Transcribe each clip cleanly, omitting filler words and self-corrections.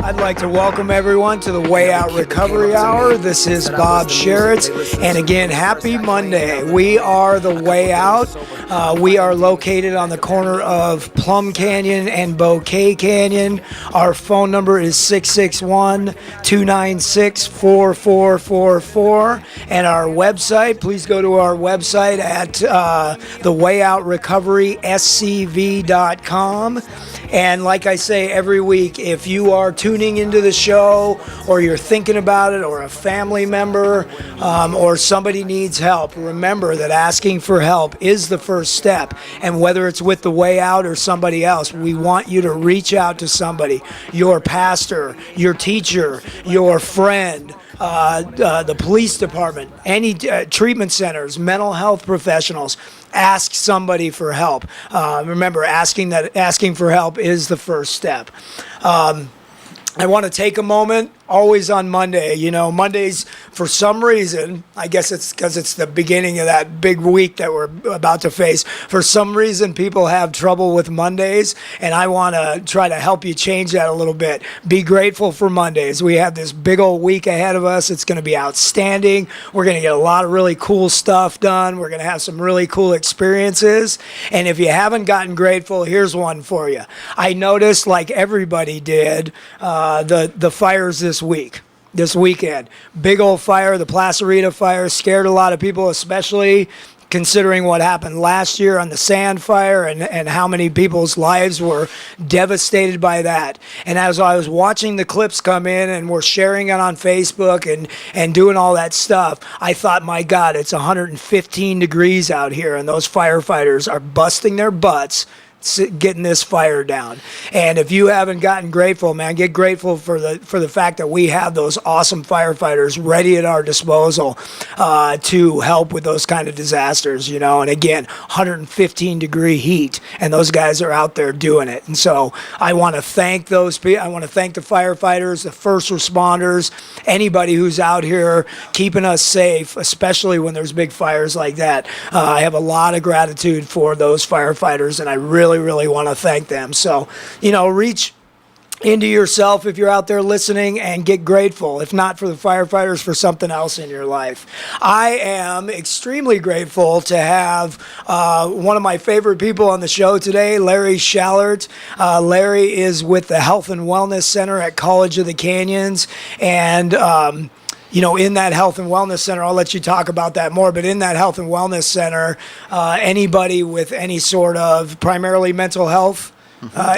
I'd like to welcome everyone to the Way Out Recovery Hour. This is Bob Schallert, and again, happy Monday. We are the Way Out. We are located on the corner of Plum Canyon and Bouquet Canyon. Our phone number is 661-296-4444, and our website, please go to our website at thewayoutrocoveryscv.com. And like I say every week, if you are tuning into the show or you're thinking about it, or a family member or somebody needs help, remember that asking for help is the first step. And whether it's with the Way Out or somebody else, we want you to reach out to somebody, your pastor, your teacher, your friend, the police department, any treatment centers, mental health professionals. Ask somebody for help. Remember, asking for help is the first step. I want to take a moment, always on Monday. You know, Mondays, for some reason, I guess it's because it's the beginning of that big week that we're about to face. For some reason, people have trouble with Mondays, and I want to try to help you change that a little bit. Be grateful for Mondays. We have this big old week ahead of us. It's going to be outstanding. We're going to get a lot of really cool stuff done. We're going to have some really cool experiences. And if you haven't gotten grateful, here's one for you. I noticed, like everybody did, the fires this weekend. Big old fire, the Clarita fire, scared a lot of people, especially considering what happened last year on the sand fire and how many people's lives were devastated by that. And as I was watching the clips come in and we're sharing it on Facebook and doing all that stuff, I thought, my God, it's 115 degrees out here, and those firefighters are busting their butts getting this fire down. And if you haven't gotten grateful, man, get grateful for the fact that we have those awesome firefighters ready at our disposal to help with those kind of disasters, you know. And again, 115 degree heat, and those guys are out there doing it. And so I want to thank those people. I want to thank the firefighters, the first responders, anybody who's out here keeping us safe, especially when there's big fires like that. I have a lot of gratitude for those firefighters, and I really want to thank them. So, you know, reach into yourself if you're out there listening and get grateful. If not for the firefighters, for something else in your life. I am extremely grateful to have one of my favorite people on the show today, Larry Schallert. Larry is with the Health and Wellness Center at College of the Canyons, and you know, in that health and wellness center, I'll let you talk about that more, but in that health and wellness center, anybody with any sort of primarily mental health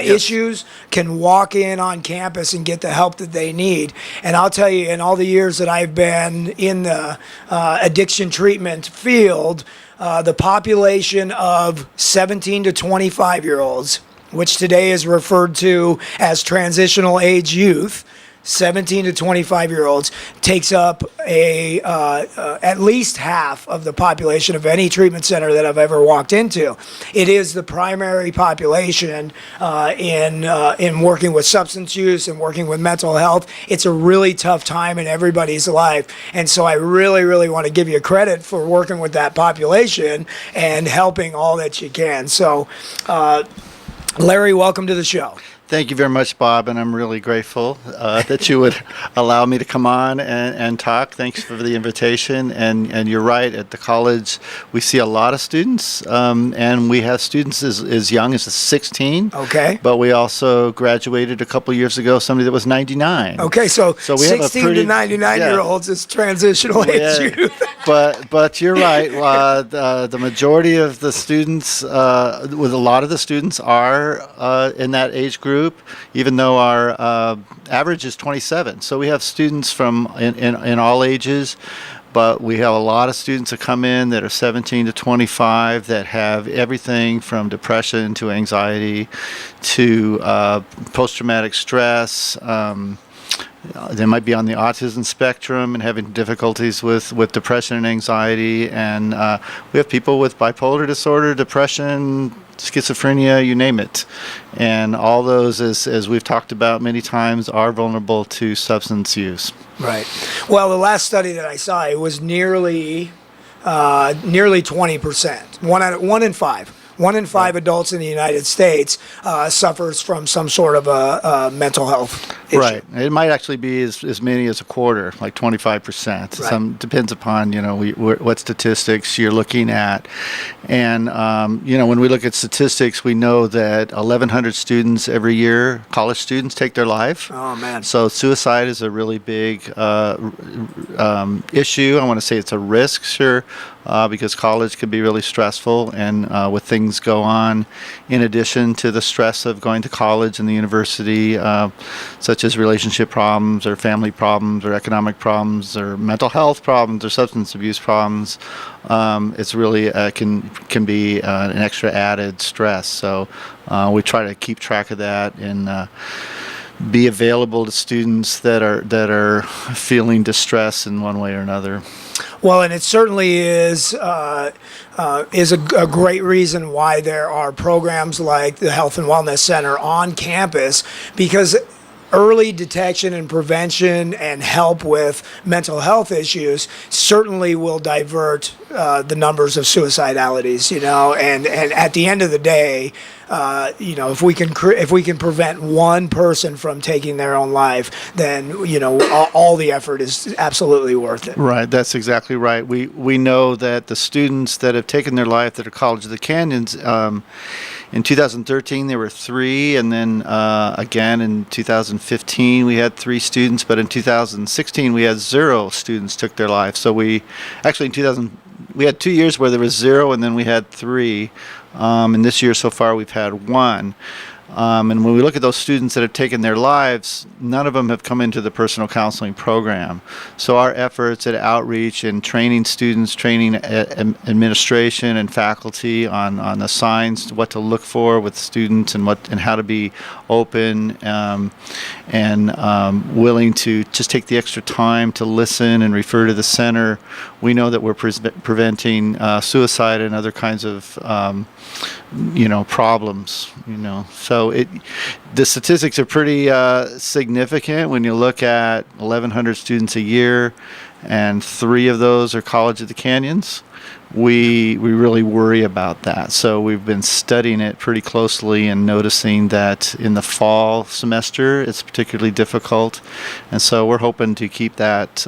issues can walk in on campus and get the help that they need. And I'll tell you, in all the years that I've been in the addiction treatment field, the population of 17 to 25-year-olds, which today is referred to as transitional age youth, 17 to 25-year-olds, takes up at least half of the population of any treatment center that I've ever walked into. It is the primary population in working with substance use and working with mental health. It's a really tough time in everybody's life, and so I really want to give you credit for working with that population and helping all that you can. So, Larry, welcome to the show. Thank you very much, Bob, and I'm really grateful that you would allow me to come on and talk. Thanks for the invitation. And you're right, at the college we see a lot of students, and we have students as young as 16. Okay. But we also graduated a couple years ago somebody that was 99. Okay, so we 16 to 99-year-olds is transitional age youth. But you're right. The majority of the students, with a lot of the students, are in that age group. Even though our average is 27. So we have students from in all ages, but we have a lot of students that come in that are 17 to 25 that have everything from depression to anxiety to post-traumatic stress. They might be on the autism spectrum and having difficulties with depression and anxiety. And we have people with bipolar disorder, depression, schizophrenia, you name it. And all those, as we've talked about many times, are vulnerable to substance use. Right. Well, the last study that I saw, it was nearly 20%. One in five 1 in 5 adults in the United States suffers from some sort of a mental health issue. Right. It might actually be as many as a quarter, like 25%. Right. Some depends upon, what statistics you're looking at. And, when we look at statistics, we know that 1,100 students every year, college students, take their life. Oh, man. So suicide is a really big issue. I want to say it's a risk, sure, because college can be really stressful, and with things go on in addition to the stress of going to college and the university, such as relationship problems or family problems or economic problems or mental health problems or substance abuse problems. It's really can be an extra added stress. So we try to keep track of that and be available to students that are feeling distress in one way or another. Well, and it certainly is a great reason why there are programs like the Health and Wellness Center on campus, because early detection and prevention and help with mental health issues certainly will divert the numbers of suicidalities, and at the end of the day, if we can prevent one person from taking their own life, then all the effort is absolutely worth it. Right, that's exactly right. We know that the students that have taken their life that are College of the Canyons, in 2013 there were 3, and then again in 2015 we had 3 students, but in 2016 we had 0 students took their life. So we had 2 years where there was 0, and then we had 3. And this year so far we've had 1. And when we look at those students that have taken their lives, none of them have come into the personal counseling program. So our efforts at outreach and training students, training administration and faculty on the signs, what to look for with students, and how to be open and willing to just take the extra time to listen and refer to the center. We know that we're preventing suicide and other kinds of problems. So the statistics are pretty significant when you look at 1,100 students a year, and 3 of those are College of the Canyons. We really worry about that. So we've been studying it pretty closely and noticing that in the fall semester it's particularly difficult. And so we're hoping to keep that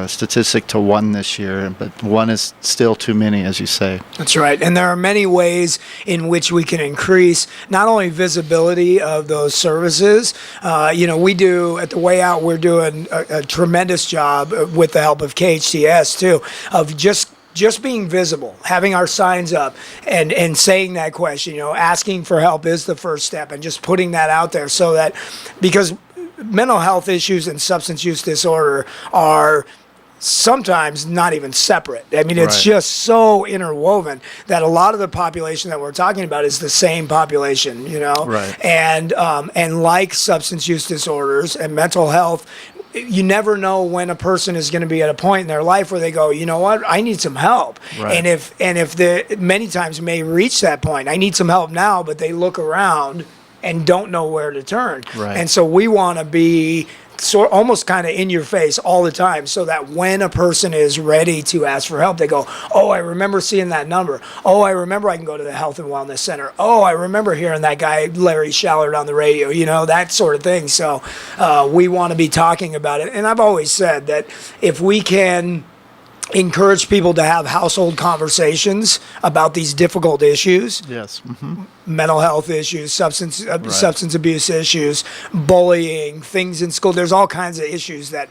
statistic to 1 this year, but 1 is still too many, as you say. That's right. And there are many ways in which we can increase not only visibility of those services. We do, at the Way Out, we're doing a tremendous job with the help of KHTS too, of just being visible, having our signs up and saying that question, asking for help is the first step, and just putting that out there, so that, because mental health issues and substance use disorder are sometimes not even separate. I mean, it's just so interwoven that a lot of the population that we're talking about is the same population, Right. And like substance use disorders and mental health, you never know when a person is going to be at a point in their life where they go, you know what, I need some help. Right. And if they many times may reach that point, I need some help now, but they look around and don't know where to turn. Right. And so we want to be almost kind of in your face all the time, so that when a person is ready to ask for help, they go, oh, I remember seeing that number. Oh, I remember I can go to the Health and Wellness Center. Oh, I remember hearing that guy, Larry Schallert, on the radio, that sort of thing. So we want to be talking about it. And I've always said that if we can encourage people to have household conversations about these difficult issues. Yes. Mm-hmm. Mental health issues, substance abuse issues, bullying, things in school. There's all kinds of issues that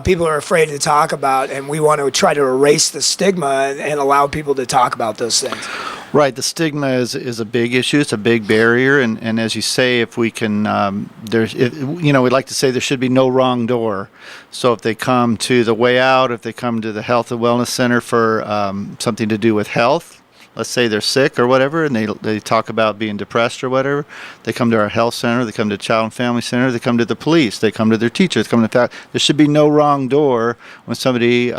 people are afraid to talk about, and we want to try to erase the stigma and allow people to talk about those things. Right. The stigma is a big issue. It's a big barrier, and as you say, if we can, we'd like to say there should be no wrong door. So if they come to the Way Out, if they come to the Health and Wellness Center for something to do with health, let's say they're sick or whatever, and they talk about being depressed or whatever, they come to our health center, they come to Child and Family Center, they come to the police, they come to their teachers, there should be no wrong door when somebody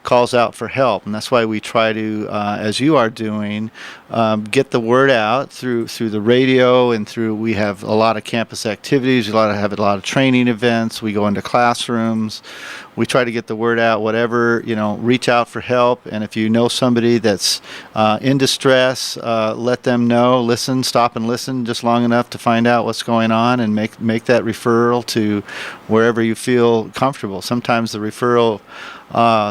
calls out for help. And that's why we try to, as you are doing, get the word out through the radio and through, we have a lot of campus activities, have a lot of training events, we go into classrooms, we try to get the word out, whatever, reach out for help. And if you know somebody that's in distress, let them know, stop and listen just long enough to find out what's going on, and make that referral to wherever you feel comfortable. Sometimes the referral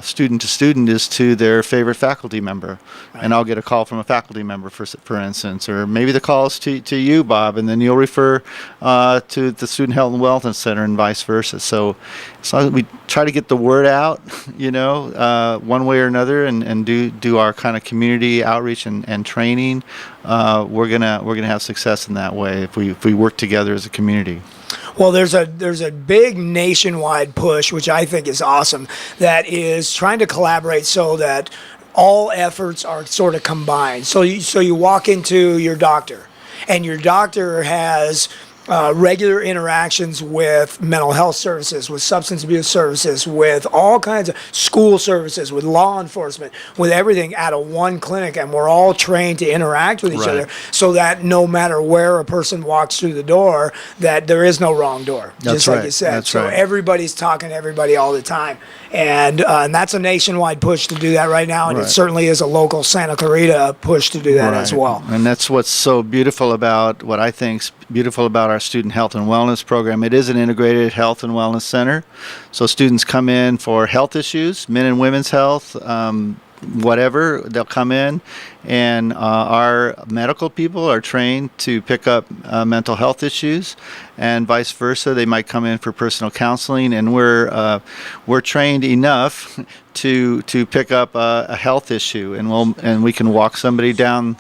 student to student is to their favorite faculty member, and I'll get a call from a faculty member, for instance, or maybe the call is to you, Bob, and then you'll refer to the Student Health and Wellness Center, and vice versa. So we try to get the word out, one way or another, and do our kind of community outreach and training. We're gonna have success in that way if we work together as a community. Well, there's a big nationwide push, which I think is awesome, that is trying to collaborate so that all efforts are sort of combined. So you walk into your doctor, and your doctor has regular interactions with mental health services, with substance abuse services, with all kinds of school services, with law enforcement, with everything out of one clinic, and we're all trained to interact with each other, so that no matter where a person walks through the door, that there is no wrong door. That's just right. like you said. That's so right. Everybody's talking to everybody all the time, and that's a nationwide push to do that right now, and Right. it certainly is a local Santa Clarita push to do that as well. And that's what's so beautiful about, what I think's beautiful about our Student Health and Wellness program. It is an integrated health and wellness center. So students come in for health issues, men and women's health, whatever, they'll come in, and our medical people are trained to pick up mental health issues, and vice versa. They might come in for personal counseling, and we're trained enough to pick up a health issue, and we can walk somebody down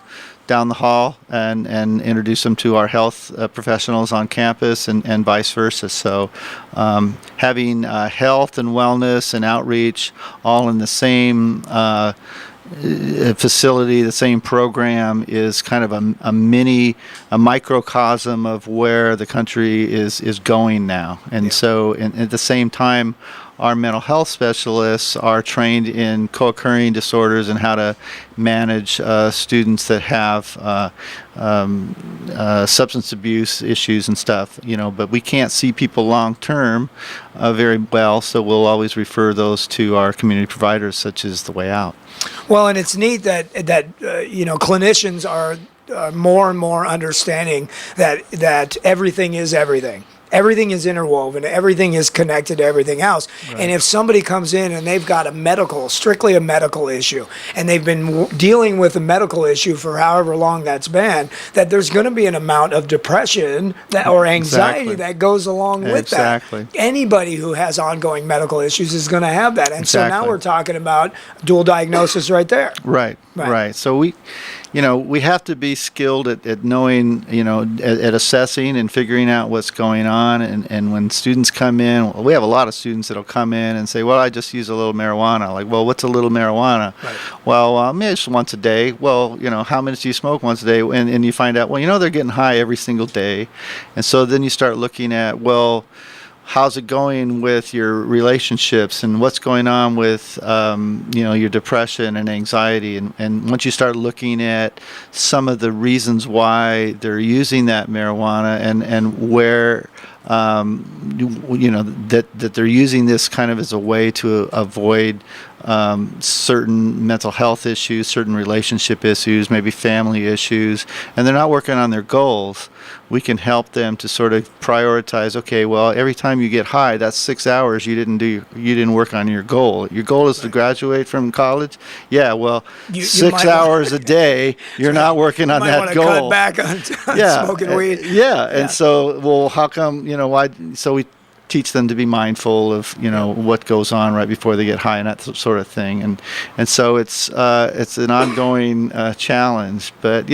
the hall and introduce them to our health professionals on campus, and vice versa. So having health and wellness and outreach all in the same facility, the same program, is kind of a microcosm of where the country is going now. And so at the same time, our mental health specialists are trained in co-occurring disorders and how to manage students that have substance abuse issues and stuff, but we can't see people long term very well, so we'll always refer those to our community providers, such as The Way Out. Well, and it's neat that clinicians are more and more understanding that everything is everything. Everything is interwoven. Everything is connected to everything else. Right. And if somebody comes in and they've got strictly a medical issue, and they've been dealing with a medical issue for however long that's been, that there's going to be an amount of depression or anxiety that goes along with that. Anybody who has ongoing medical issues is going to have that. And so now we're talking about dual diagnosis right there. Right. So we have to be skilled at knowing, at assessing and figuring out what's going on. And when students come in, we have a lot of students that'll come in and say, well, I just use a little marijuana. Like, well, what's a little marijuana? Right. Well, maybe just once a day. Well, how many do you smoke once a day? And you find out, well, they're getting high every single day. And so then you start looking at, well, how's it going with your relationships, and what's going on with your depression and anxiety, and once you start looking at some of the reasons why they're using that marijuana, and where that they're using this kind of as a way to avoid certain mental health issues, certain relationship issues, maybe family issues, and they're not working on their goals, we can help them to sort of prioritize, okay, well, every time you get high, that's 6 hours you didn't work on your goal. Your goal is to graduate from college? Yeah, well, you 6 hours a day, you're not working on that goal. You might want to cut back on smoking weed. And so, well, how come, why, so we teach them to be mindful of what goes on right before they get high and that sort of thing, and so it's an ongoing challenge. But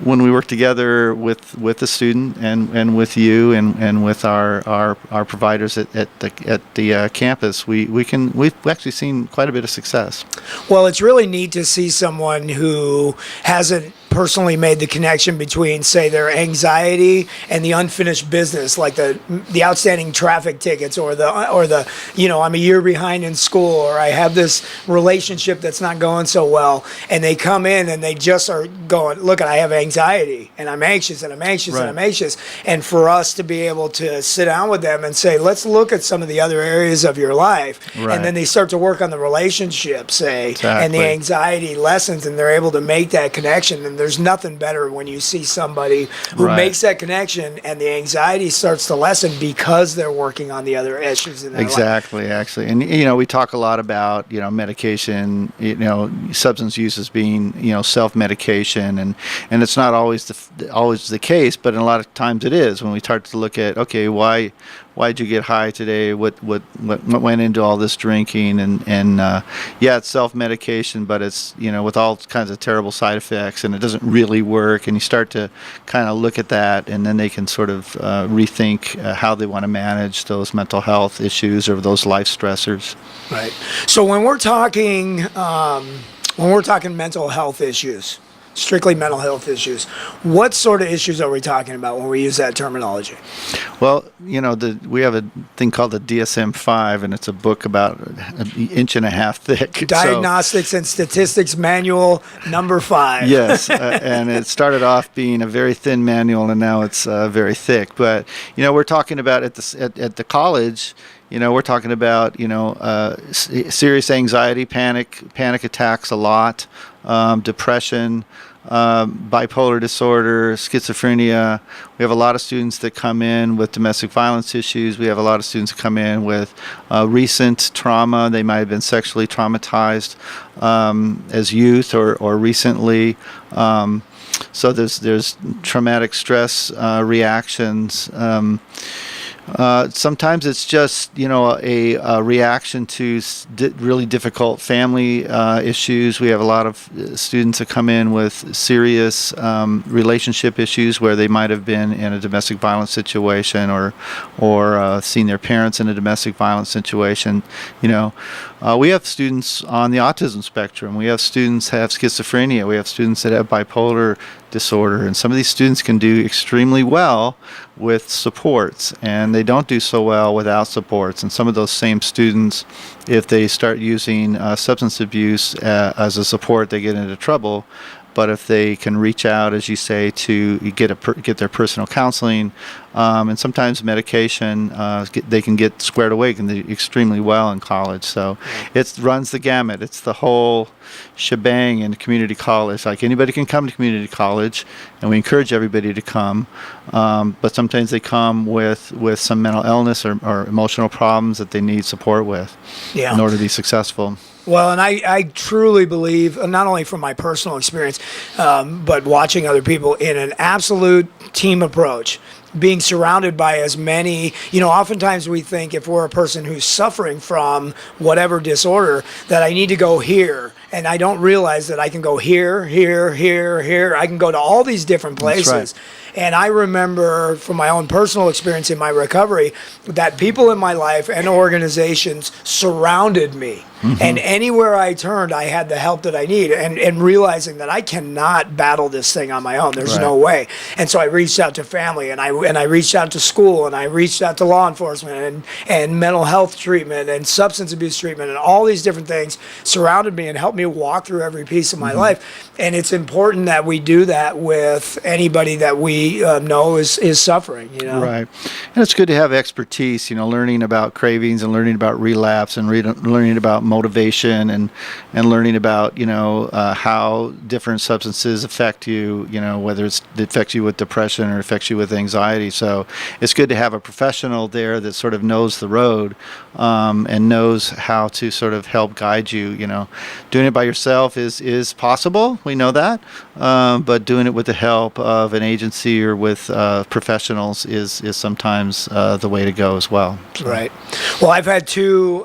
when we work together with the student and with you and with our providers at the campus, we've actually seen quite a bit of success. Well, it's really neat to see someone who hasn't personally made the connection between, say, their anxiety and the unfinished business, like the outstanding traffic tickets, or the I'm a year behind in school, or I have this relationship that's not going so well, and they come in and they just are going, look, I have anxiety and I'm anxious and I'm anxious and I'm anxious, and for us to be able to sit down with them and say, let's look at some of the other areas of your life, and then they start to work on the relationship, say, and the anxiety lessens, and they're able to make that connection. And there's nothing better when you see somebody who makes that connection and the anxiety starts to lessen because they're working on the other issues in their life. Exactly, actually. And, we talk a lot about, medication, substance use as being, self-medication. And it's not always the case, but in a lot of times it is when we start to look at, okay, why'd you get high today? What went into all this drinking? And it's self-medication, but it's, with all kinds of terrible side effects, and it doesn't really work. And you start to kind of look at that, and then they can sort of rethink how they want to manage those mental health issues or those life stressors. Right. So when we're talking mental health issues, strictly mental health issues, what sort of issues are we talking about when we use that terminology? Well, we have a thing called the DSM-5, and it's a book about an inch and a half thick. Diagnostics and Statistics Manual number 5. Yes, and it started off being a very thin manual, and now it's very thick. But we're talking about at the college. We're talking about serious anxiety, panic attacks a lot, depression, bipolar disorder, schizophrenia. We have a lot of students that come in with domestic violence issues. We have a lot of students that come in with recent trauma. They might have been sexually traumatized as youth or recently. So there's traumatic stress reactions. Sometimes it's just, a reaction to really difficult family issues. We have a lot of students that come in with serious relationship issues where they might have been in a domestic violence situation or seen their parents in a domestic violence situation. We have students on the autism spectrum. We have students that have schizophrenia. We have students that have bipolar disorder. And some of these students can do extremely well with supports, and they don't do so well without supports. And some of those same students, if they start using substance abuse as a support, they get into trouble. But if they can reach out, as you say, to get their personal counseling, and sometimes medication, they can get squared away, can do extremely well in college. So it runs the gamut. It's the whole shebang in community college. Like, anybody can come to community college, and we encourage everybody to come. But sometimes they come with some mental illness or emotional problems that they need support with in order to be successful. Well, and I truly believe, not only from my personal experience, but watching other people, in an absolute team approach, being surrounded by as many, oftentimes we think if we're a person who's suffering from whatever disorder, that I need to go here. And I don't realize that I can go here, here, here, here. I can go to all these different places. That's right. And I remember from my own personal experience in my recovery that people in my life and organizations surrounded me. Mm-hmm. And anywhere I turned, I had the help that I need, and realizing that I cannot battle this thing on my own. There's no way. And so I reached out to family, and I reached out to school, and I reached out to law enforcement and mental health treatment and substance abuse treatment, and all these different things surrounded me and helped me walk through every piece of my life. And it's important that we do that with anybody that we know is suffering. Right. And it's good to have expertise, learning about cravings and learning about relapse and learning about motivation and learning about how different substances affect you, whether it affects you with depression or affects you with anxiety. So it's good to have a professional there that sort of knows the road and knows how to sort of help guide you. Doing it by yourself is possible, we know that, but doing it with the help of an agency or with professionals is sometimes the way to go as well. So. Right. Well, I've had two,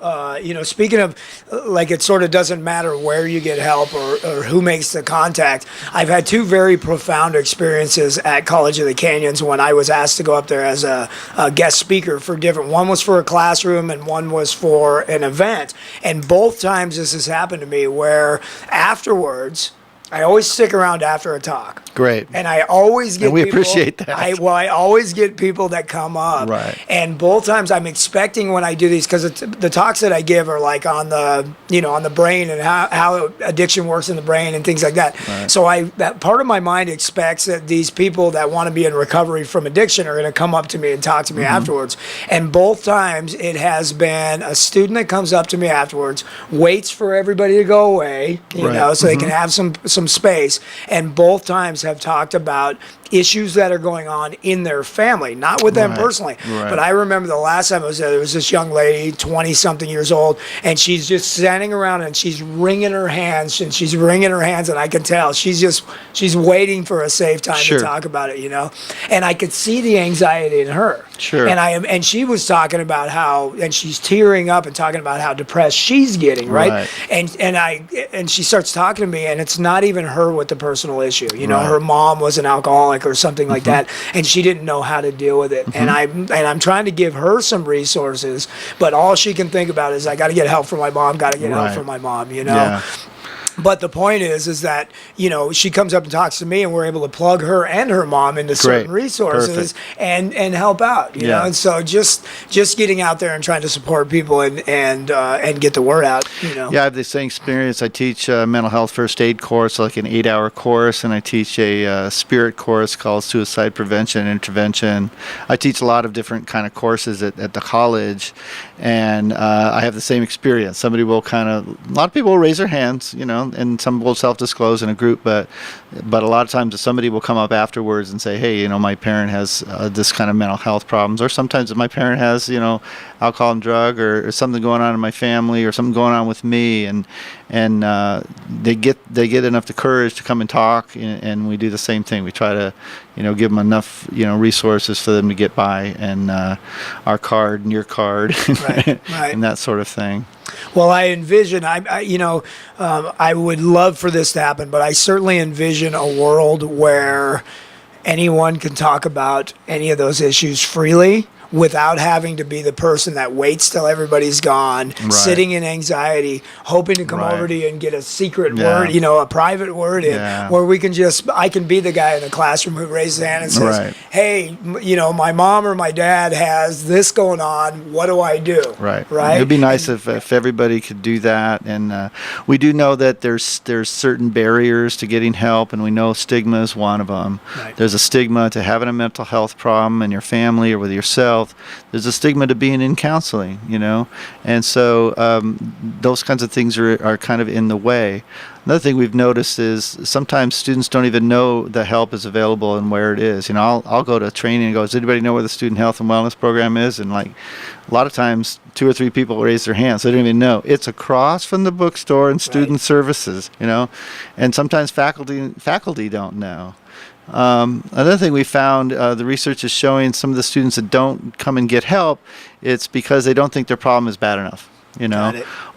speaking of, like, it sort of doesn't matter where you get help or who makes the contact. I've had two very profound experiences at College of the Canyons when I was asked to go up there as a guest speaker for different. One was for a classroom and one was for an event. And both times this has happened to me, where afterwards, I always stick around after a talk. Great. And I always get And we people, appreciate that. I always get people that come up. Right. And both times I'm expecting when I do these, because the talks that I give are like on the, on the brain and how addiction works in the brain and things like that. Right. So that part of my mind expects that these people that want to be in recovery from addiction are going to come up to me and talk to me afterwards. And both times it has been a student that comes up to me afterwards, waits for everybody to go away, so they can have some space. And both times have talked about issues that are going on in their family, not with them personally. Right. But I remember the last time I was there was this young lady, 20-something years old, and she's just standing around and she's wringing her hands, and I can tell she's waiting for a safe time to talk about it, And I could see the anxiety in her. Sure. And she was talking about and she's tearing up and talking about how depressed she's getting, right? And she starts talking to me, and it's not even her with the personal issue. Her mom was an alcoholic or something like that, and she didn't know how to deal with it. And I'm trying to give her some resources, but all she can think about is I got to get help from my mom, Yeah. But the point is that, she comes up and talks to me, and we're able to plug her and her mom into certain resources and help out, know? And so just getting out there and trying to support people and get the word out, Yeah, I have the same experience. I teach a mental health first aid course, like an 8-hour course, and I teach a spirit course called suicide prevention and intervention. I teach a lot of different kind of courses at the college, and I have the same experience. Somebody will a lot of people will raise their hands, and some will self-disclose in a group, but a lot of times somebody will come up afterwards and say, hey, my parent has this kind of mental health problems, or sometimes my parent has, alcohol and drug, or something going on in my family, or something going on with me, and they get enough the courage to come and talk, and we do the same thing. We try to, give them enough, resources for them to get by, and our card and your card, and that sort of thing. Well, I envision, I would love for this to happen, but I certainly envision a world where anyone can talk about any of those issues freely, without having to be the person that waits till everybody's gone, sitting in anxiety, hoping to come over to you and get a secret word, a private word in, where I can be the guy in the classroom who raises his hand and says, hey, my mom or my dad has this going on, what do I do? Right. It'd be nice if everybody could do that, and we do know that there's certain barriers to getting help, and we know stigma is one of them. There's a stigma to having a mental health problem in your family or with yourself. There's a stigma to being in counseling, and so those kinds of things are kind of in the way. Another thing we've noticed is sometimes students don't even know the help is available and where it is. I'll go to training and go, does anybody know where the student health and wellness program is? And like a lot of times 2 or 3 people raise their hands. They don't even know. It's across from the bookstore and student services, and sometimes faculty don't know. Another thing we found, the research is showing some of the students that don't come and get help, it's because they don't think their problem is bad enough,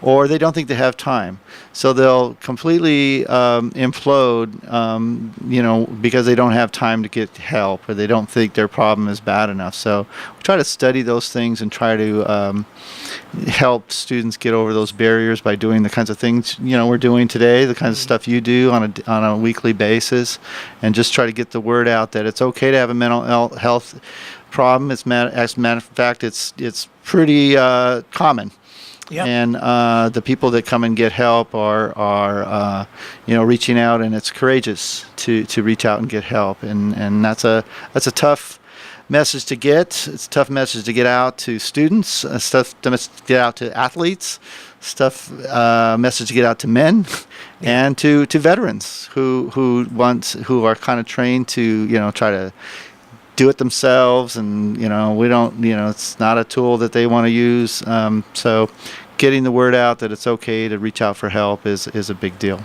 or they don't think they have time. So they'll completely implode, because they don't have time to get help, or they don't think their problem is bad enough. So we try to study those things and try to help students get over those barriers by doing the kinds of things we're doing today, the kinds of stuff you do on a weekly basis, and just try to get the word out that it's okay to have a mental health problem. As a matter of fact, it's pretty common. Yep. And the people that come and get help are reaching out, and it's courageous to reach out and get help, and that's a tough message to get. It's a tough message to get out to students, tough message to get out to athletes, message to get out to men, and to veterans who are kind of trained to try to do it themselves, and we don't, it's not a tool that they want to use. So getting the word out that it's okay to reach out for help is a big deal.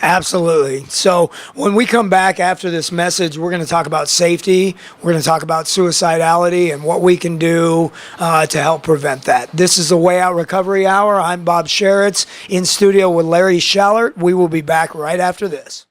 Absolutely. So when we come back after this message, we're going to talk about safety. We're going to talk about suicidality and what we can do to help prevent that. This is the Way Out Recovery Hour. I'm Bob Schallert in studio with Larry Schallert. We will be back right after this.